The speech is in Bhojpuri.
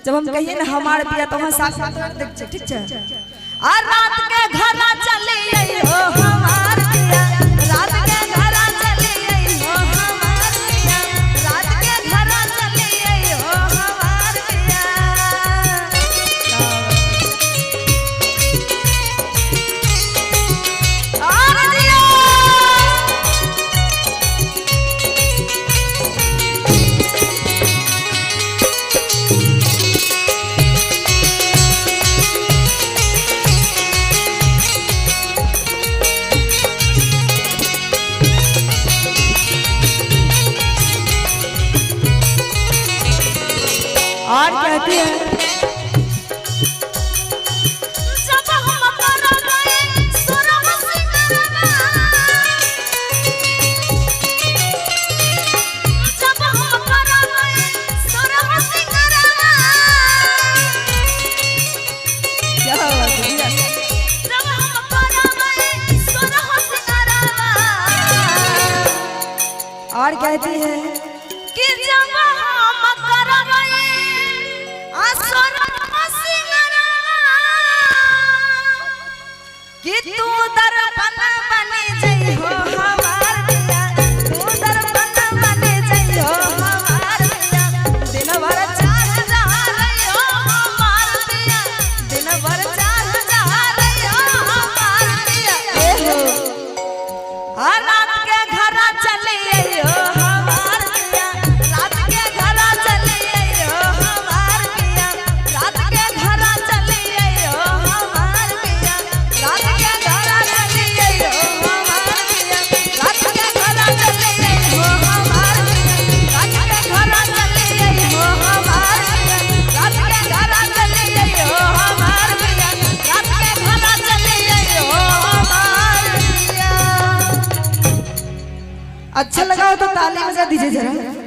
जब हम कहिए ना हमारे पिया तो हम साथ साथ देख ठीक है। आ रात के घरा चली आई हो हमार पिया, रात के घरा चली आई हो हमार पिया, रात के घरा चली आई हो हमार पिया। और जिया और कहती है जब हम करबे सुरम सिंगरवा, जब हम करबे सुरम सिंगरवा, क्या हुआ भैया, जब हम करबे सुरम सिंगरवा। और कहती है कि जब हम करबे कि तू दर्पण बन जई हो हमार पिया, तू दर्पण बन जई हो हमार पिया, दिन भर चाह जा रही हो हमार पिया, दिन भर चाह जा रही हो हमार पिया। रात के घरा चली आई हो हमार पिया, रात के घरा चली आई हो हमार पिया, रात के घरा चली आई हो हमार पिया, रात के घरा चली आई हो हमार पिया, रात के घरा चली आई हो हमार पिया, रात के घरा चली आई हो हमार पिया, रात के घरा चली आई हो हमार पिया, रात के घरा चली आई हो हमार पिया। अच्छा लगा हो तो ताली बजा दीजिए जरा।